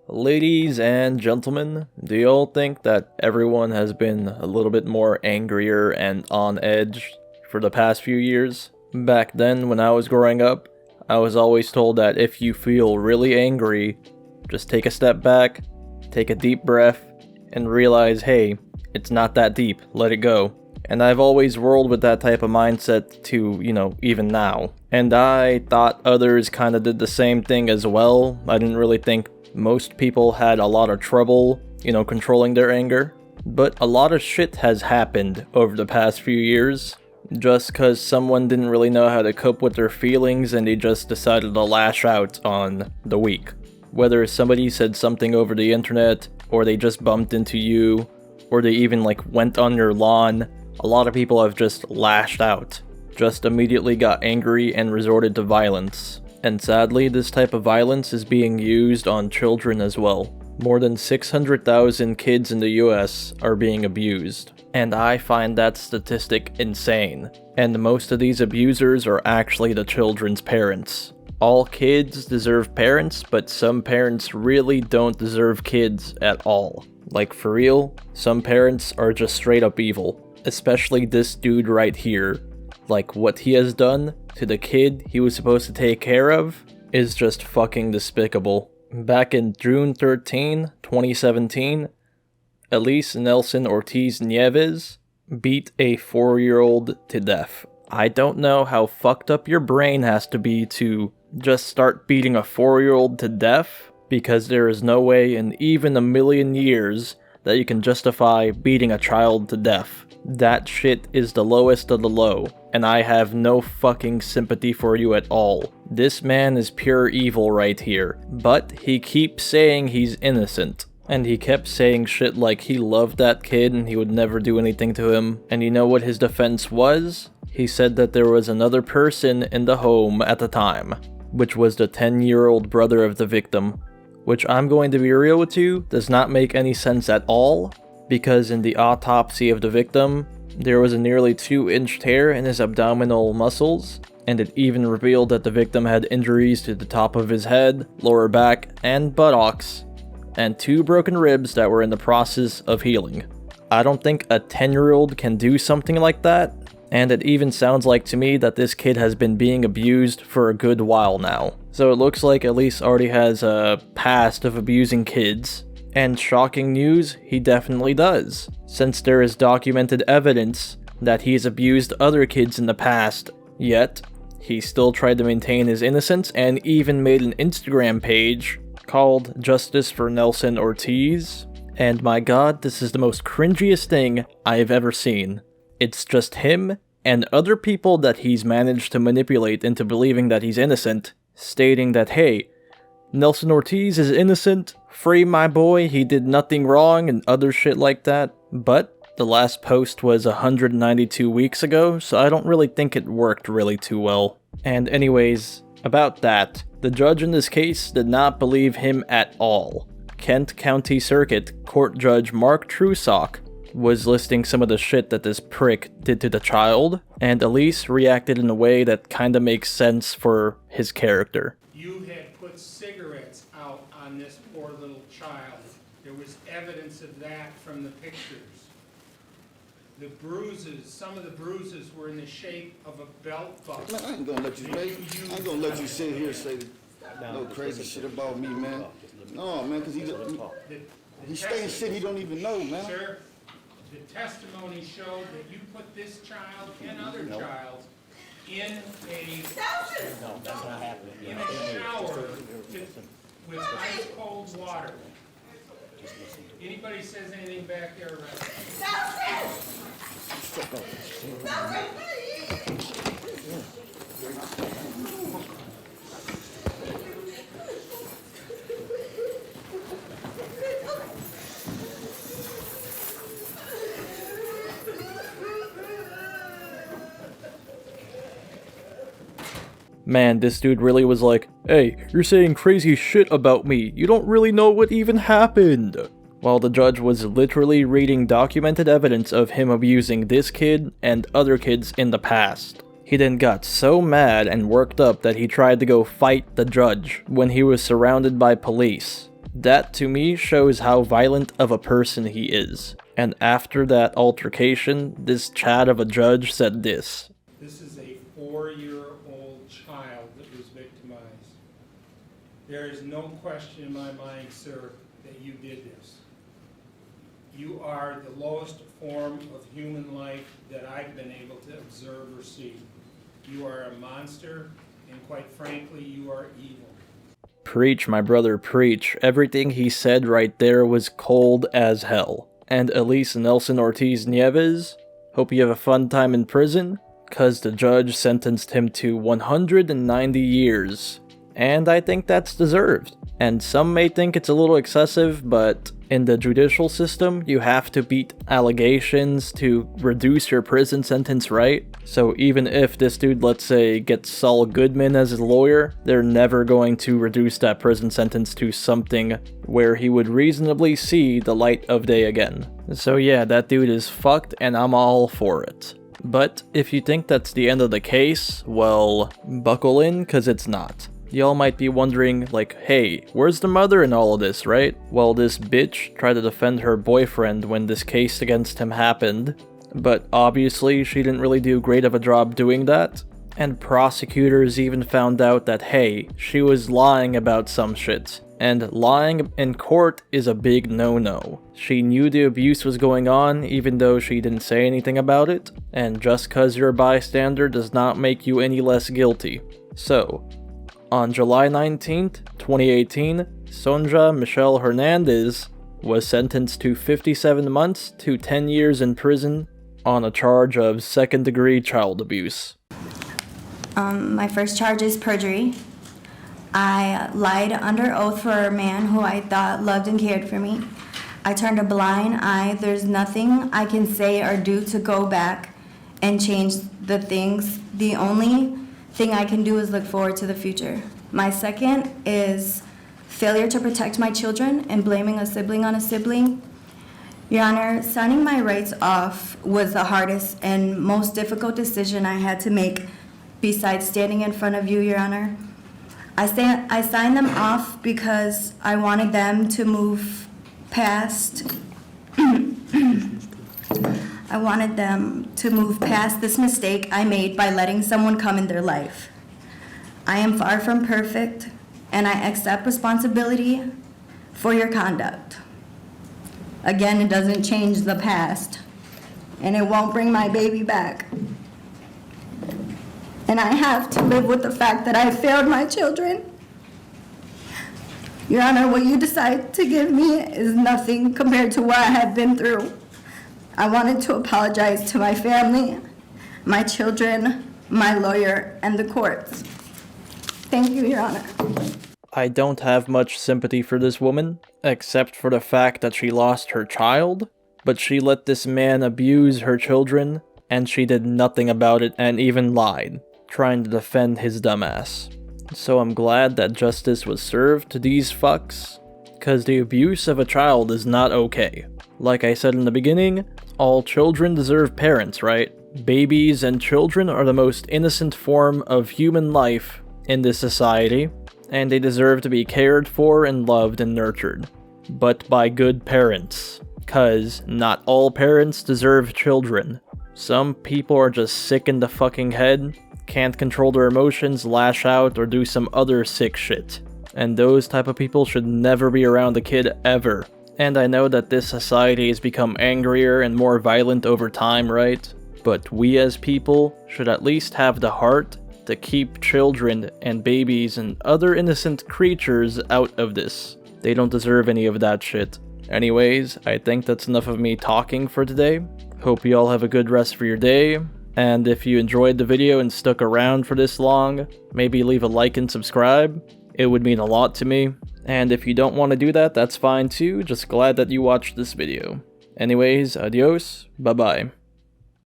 Ladies and gentlemen, do you all think that everyone has been a little bit more angrier and on edge for the past few years? Back then, when I was growing up, I was always told that if you feel really angry, just take a step back, take a deep breath, and realize, hey, it's not that deep, let it go. And I've always rolled with that type of mindset to, even now. And I thought others kinda did the same thing as well. I didn't really think most people had a lot of trouble, controlling their anger. But a lot of shit has happened over the past few years. Just cause someone didn't really know how to cope with their feelings and they just decided to lash out on the weak. Whether somebody said something over the internet, or they just bumped into you, or they even went on your lawn, a lot of people have just lashed out. Just immediately got angry and resorted to violence. And sadly, this type of violence is being used on children as well. More than 600,000 kids in the US are being abused. And I find that statistic insane. And most of these abusers are actually the children's parents. All kids deserve parents, but some parents really don't deserve kids at all. Like for real, some parents are just straight up evil. Especially this dude right here. What he has done to the kid he was supposed to take care of is just fucking despicable. Back in June 13, 2017, Elise Nelson Ortiz-Nieves beat a 4-year-old to death. I don't know how fucked up your brain has to be to just start beating a 4-year-old to death, because there is no way in even a million years that you can justify beating a child to death. That shit is the lowest of the low, and I have no fucking sympathy for you at all. This man is pure evil right here, but he keeps saying he's innocent. And he kept saying shit like he loved that kid and he would never do anything to him. And you know what his defense was? He said that there was another person in the home at the time, which was the 10-year-old brother of the victim. Which, I'm going to be real with you, does not make any sense at all. Because in the autopsy of the victim, there was a nearly 2-inch tear in his abdominal muscles, and it even revealed that the victim had injuries to the top of his head, lower back, and buttocks, and 2 broken ribs that were in the process of healing. I don't think a 10-year-old can do something like that, and it even sounds like to me that this kid has been being abused for a good while now. So it looks like Elise already has a past of abusing kids. And shocking news, he definitely does, since there is documented evidence that he's abused other kids in the past, yet he still tried to maintain his innocence and even made an Instagram page called Justice for Nelson Ortiz, and my god, this is the most cringiest thing I've ever seen. It's just him and other people that he's managed to manipulate into believing that he's innocent, stating that, hey, Nelson Ortiz is innocent, free my boy, he did nothing wrong, and other shit like that. But the last post was 192 weeks ago, so I don't really think it worked really too well. And anyways, about that, the judge in this case did not believe him at all. Kent County Circuit Court Judge Mark Trusock was listing some of the shit that this prick did to the child, and Elise reacted in a way that kinda makes sense for his character. You had put cigarettes out on this poor little child. There was evidence of that from the pictures. The bruises, some of the bruises were in the shape of a belt buckle. Man, I ain't gonna let you, man. I ain't gonna let you sit here and say no crazy shit about me, man. No, man, because he's saying shit he don't even know, man. Sir, the testimony showed that you put this child and other child in a shower with ice cold water. Anybody says anything back there, right? Man, this dude really was like, hey, you're saying crazy shit about me, you don't really know what even happened. While the judge was literally reading documented evidence of him abusing this kid and other kids in the past. He then got so mad and worked up that he tried to go fight the judge when he was surrounded by police. That to me shows how violent of a person he is. And after that altercation, this Chad of a judge said this. This is a 4-year-old child that was victimized. There is no question in my mind, sir, that you did this. You are the lowest form of human life that I've been able to observe or see. You are a monster, and quite frankly, you are evil. Preach, my brother, preach. Everything he said right there was cold as hell. And Elise Nelson Ortiz-Nieves, hope you have a fun time in prison, cause the judge sentenced him to 190 years. And I think that's deserved. And some may think it's a little excessive, but in the judicial system, you have to beat allegations to reduce your prison sentence, right? So even if this dude, let's say, gets Saul Goodman as his lawyer, they're never going to reduce that prison sentence to something where he would reasonably see the light of day again. So yeah, that dude is fucked and I'm all for it. But if you think that's the end of the case, well, buckle in, cause it's not. Y'all might be wondering, like, hey, where's the mother in all of this, right? Well, this bitch tried to defend her boyfriend when this case against him happened, but obviously she didn't really do great of a job doing that, and prosecutors even found out that, hey, she was lying about some shit. And lying in court is a big no-no. She knew the abuse was going on even though she didn't say anything about it, and just cause you're a bystander does not make you any less guilty. So, on July 19th, 2018, Sonja Michelle Hernandez was sentenced to 57 months to 10 years in prison on a charge of second-degree child abuse. My first charge is perjury. I lied under oath for a man who I thought loved and cared for me. I turned a blind eye. There's nothing I can say or do to go back and change the things. The only thing I can do is look forward to the future. My second is failure to protect my children and blaming a sibling on a sibling. Your Honor, signing my rights off was the hardest and most difficult decision I had to make besides standing in front of you, Your Honor. I signed them off because I wanted them to move past I wanted them to move past this mistake I made by letting someone come in their life. I am far from perfect, and I accept responsibility for your conduct. Again, it doesn't change the past, and it won't bring my baby back. And I have to live with the fact that I failed my children. Your Honor, what you decide to give me is nothing compared to what I have been through. I wanted to apologize to my family, my children, my lawyer, and the courts. Thank you, Your Honor. I don't have much sympathy for this woman, except for the fact that she lost her child, but she let this man abuse her children, and she did nothing about it and even lied, trying to defend his dumbass. So I'm glad that justice was served to these fucks, cause the abuse of a child is not okay. Like I said in the beginning, all children deserve parents, right? Babies and children are the most innocent form of human life in this society, and they deserve to be cared for and loved and nurtured. But by good parents, cause not all parents deserve children. Some people are just sick in the fucking head, can't control their emotions, lash out, or do some other sick shit. And those type of people should never be around a kid ever. And I know that this society has become angrier and more violent over time, right? But we as people should at least have the heart to keep children and babies and other innocent creatures out of this. They don't deserve any of that shit. Anyways, I think that's enough of me talking for today. Hope you all have a good rest for your day. And if you enjoyed the video and stuck around for this long, maybe leave a like and subscribe. It would mean a lot to me. And if you don't want to do that, that's fine too. Just glad that you watched this video. Anyways, adios, bye bye.